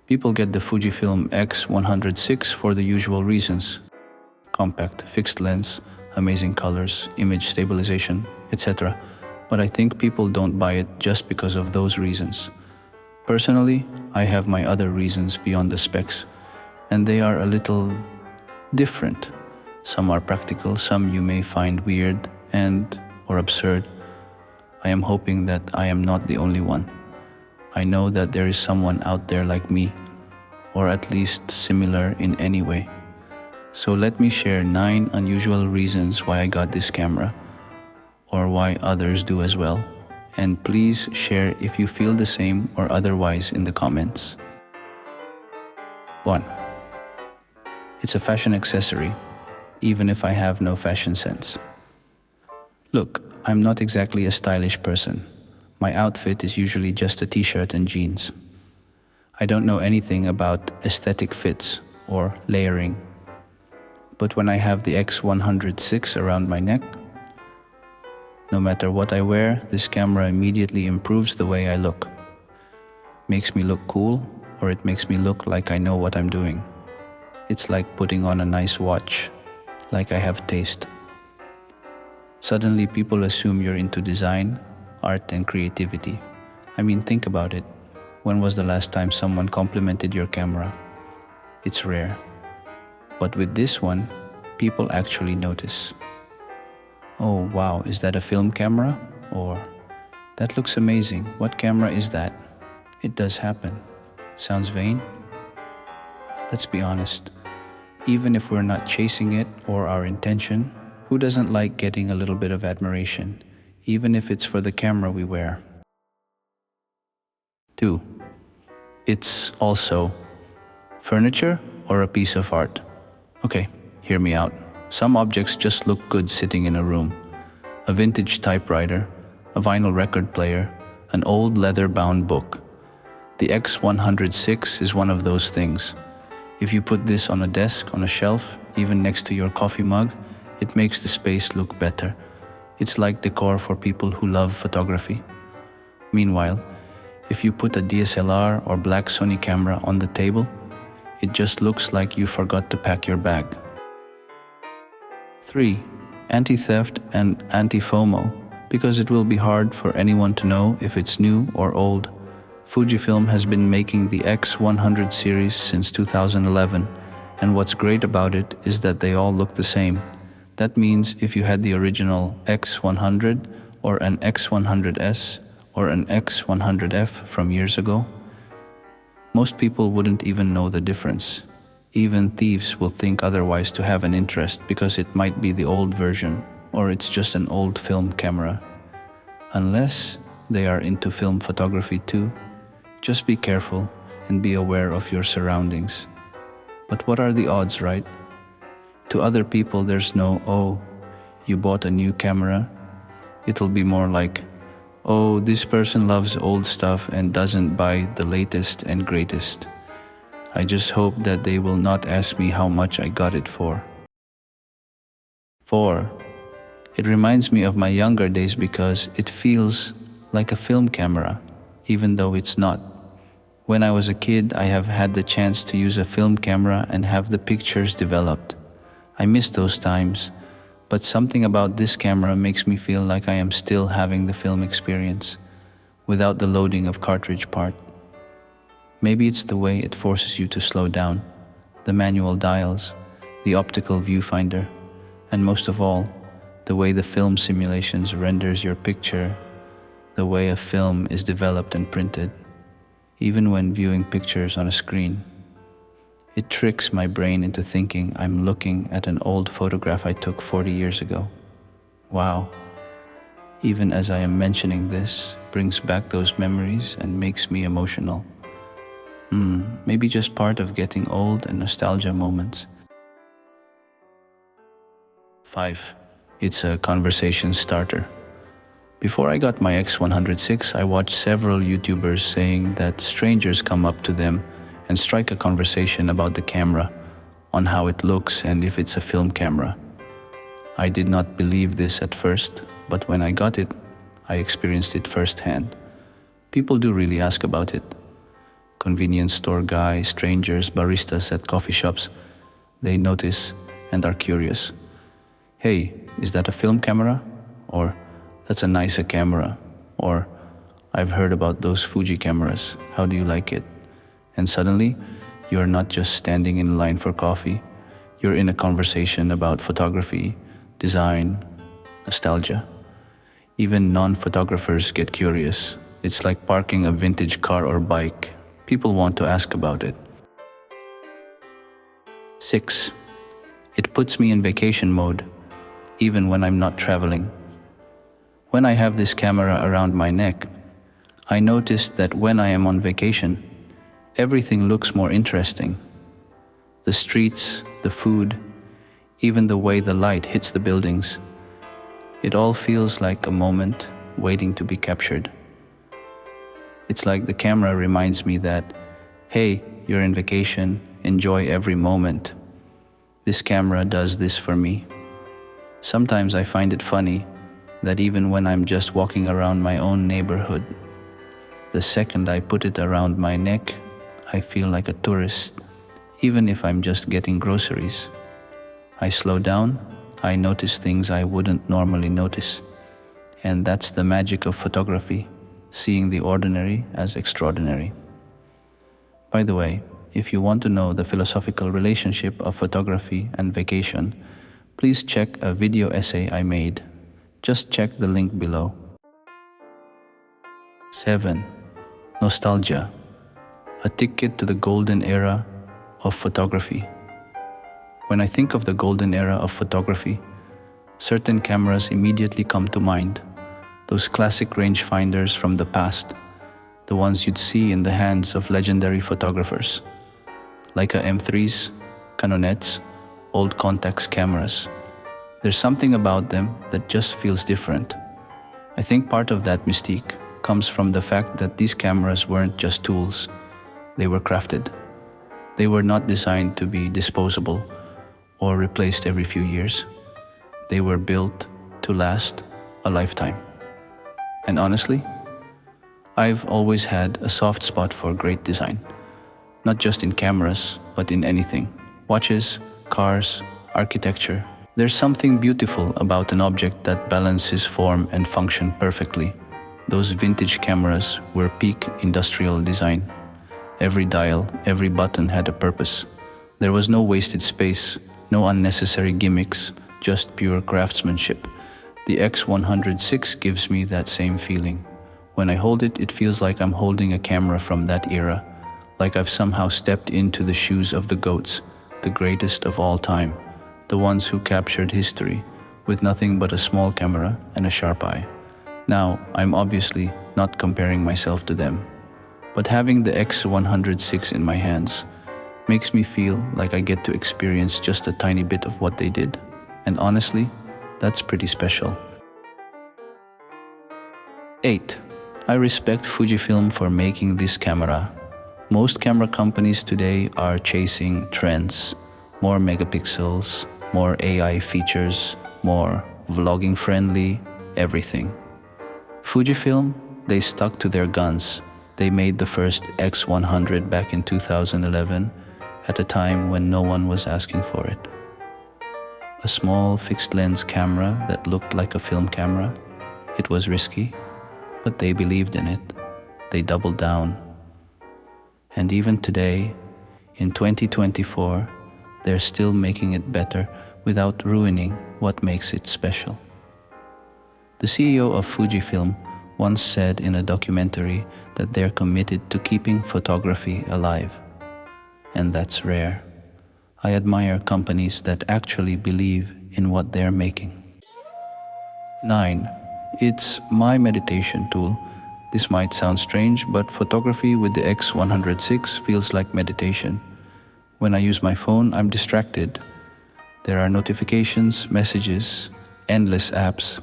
People get the Fujifilm X100VI for the usual reasons: compact, fixed lens, amazing colors, image stabilization, etc. But I think people don't buy it just because of those reasons. Personally, I have my other reasons beyond the specs, and they are a little different. Some are practical, some you may find weird or absurd. I am hoping that I am not the only one. I know that there is someone out there like me, or at least similar in any way. So let me share 9 unusual reasons why I got this camera, or why others do as well. And please share if you feel the same or otherwise in the comments. 1. It's a fashion accessory, even if I have no fashion sense. Look, I'm not exactly a stylish person. My outfit is usually just a t-shirt and jeans. I don't know anything about aesthetic fits or layering. But when I have the X100VI around my neck, no matter what I wear, this camera immediately improves the way I look. Makes me look cool, or it makes me look like I know what I'm doing. It's like putting on a nice watch, like I have taste. Suddenly people assume you're into design, art and creativity. I mean, think about it. When was the last time someone complimented your camera? It's rare. But with this one, people actually notice. Oh wow, is that a film camera? Or, that looks amazing, what camera is that? It does happen. Sounds vain? Let's be honest. Even if we're not chasing it or our intention, who doesn't like getting a little bit of admiration, even if it's for the camera we wear? 2. It's also furniture or a piece of art. Okay, hear me out. Some objects just look good sitting in a room. A vintage typewriter, a vinyl record player, an old leather-bound book. The X100VI is one of those things. If you put this on a desk, on a shelf, even next to your coffee mug, it makes the space look better. It's like decor for people who love photography. Meanwhile, if you put a DSLR or black Sony camera on the table, it just looks like you forgot to pack your bag. 3. Anti-theft and anti-FOMO, because it will be hard for anyone to know if it's new or old. Fujifilm has been making the X100 series since 2011, and what's great about it is that they all look the same. That means if you had the original X100 or an X100S or an X100F from years ago, most people wouldn't even know the difference. Even thieves will think otherwise to have an interest because it might be the old version or it's just an old film camera. Unless they are into film photography too. Just be careful and be aware of your surroundings. But what are the odds, right? To other people there's no, oh, you bought a new camera. It'll be more like, oh, this person loves old stuff and doesn't buy the latest and greatest. I just hope that they will not ask me how much I got it for. 4. It reminds me of my younger days because it feels like a film camera, even though it's not. When I was a kid, I have had the chance to use a film camera and have the pictures developed. I miss those times, but something about this camera makes me feel like I am still having the film experience, without the loading of cartridge part. Maybe it's the way it forces you to slow down, the manual dials, the optical viewfinder, and most of all, the way the film simulations renders your picture, the way a film is developed and printed, even when viewing pictures on a screen. It tricks my brain into thinking I'm looking at an old photograph I took 40 years ago. Wow. Even as I am mentioning this, brings back those memories and makes me emotional. Maybe just part of getting old and nostalgia moments. 5. It's a conversation starter. Before I got my X100VI, I watched several YouTubers saying that strangers come up to them and strike a conversation about the camera, on how it looks and if it's a film camera. I did not believe this at first, but when I got it, I experienced it firsthand. People do really ask about it. convenience store guy, strangers, baristas at coffee shops. They notice and are curious. Hey, is that a film camera? Or that's a nicer camera? Or I've heard about those Fuji cameras. How do you like it? And suddenly, you're not just standing in line for coffee. You're in a conversation about photography, design, nostalgia. Even non-photographers get curious. It's like parking a vintage car or bike. People want to ask about it. 6. It puts me in vacation mode, even when I'm not traveling. When I have this camera around my neck, I notice that when I am on vacation, everything looks more interesting. The streets, the food, even the way the light hits the buildings. It all feels like a moment waiting to be captured. It's like the camera reminds me that, hey, you're in vacation, enjoy every moment. This camera does this for me. Sometimes I find it funny that even when I'm just walking around my own neighborhood, the second I put it around my neck, I feel like a tourist. Even if I'm just getting groceries, I slow down, I notice things I wouldn't normally notice. And that's the magic of photography, seeing the ordinary as extraordinary. By the way, if you want to know the philosophical relationship of photography and vacation, please check a video essay I made. Just check the link below. 7. Nostalgia. A ticket to the golden era of photography. When I think of the golden era of photography, certain cameras immediately come to mind. Those classic rangefinders from the past, the ones you'd see in the hands of legendary photographers. Leica M3s, Canonettes, old Contax cameras. There's something about them that just feels different. I think part of that mystique comes from the fact that these cameras weren't just tools, they were crafted. They were not designed to be disposable or replaced every few years. They were built to last a lifetime. And honestly, I've always had a soft spot for great design. Not just in cameras, but in anything. Watches, cars, architecture. There's something beautiful about an object that balances form and function perfectly. Those vintage cameras were peak industrial design. Every dial, every button had a purpose. There was no wasted space, no unnecessary gimmicks, just pure craftsmanship. The X100VI gives me that same feeling. When I hold it, it feels like I'm holding a camera from that era, like I've somehow stepped into the shoes of the GOATs, the greatest of all time, the ones who captured history with nothing but a small camera and a sharp eye. Now, I'm obviously not comparing myself to them, but having the X100VI in my hands makes me feel like I get to experience just a tiny bit of what they did. And honestly, that's pretty special. 8. I respect Fujifilm for making this camera. Most camera companies today are chasing trends. More megapixels, more AI features, more vlogging friendly, everything. Fujifilm, they stuck to their guns. They made the first X100 back in 2011 at a time when no one was asking for it. A small fixed lens camera that looked like a film camera. It was risky, but they believed in it. They doubled down. And even today, in 2024, they're still making it better without ruining what makes it special. The CEO of Fujifilm once said in a documentary that they're committed to keeping photography alive. And that's rare. I admire companies that actually believe in what they're making. 9. It's my meditation tool. This might sound strange, but photography with the X100VI feels like meditation. When I use my phone, I'm distracted. There are notifications, messages, endless apps.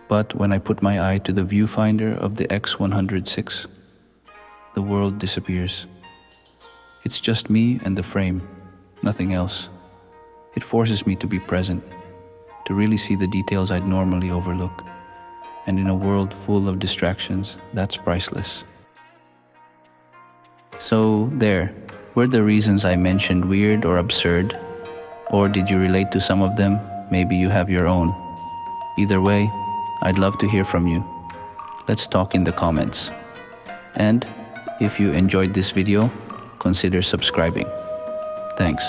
But when I put my eye to the viewfinder of the X100VI, the world disappears. It's just me and the frame, nothing else. It forces me to be present, to really see the details I'd normally overlook. And in a world full of distractions, that's priceless. So there, were the reasons I mentioned weird or absurd? Or did you relate to some of them? Maybe you have your own. Either way, I'd love to hear from you. Let's talk in the comments. And if you enjoyed this video, consider subscribing. Thanks.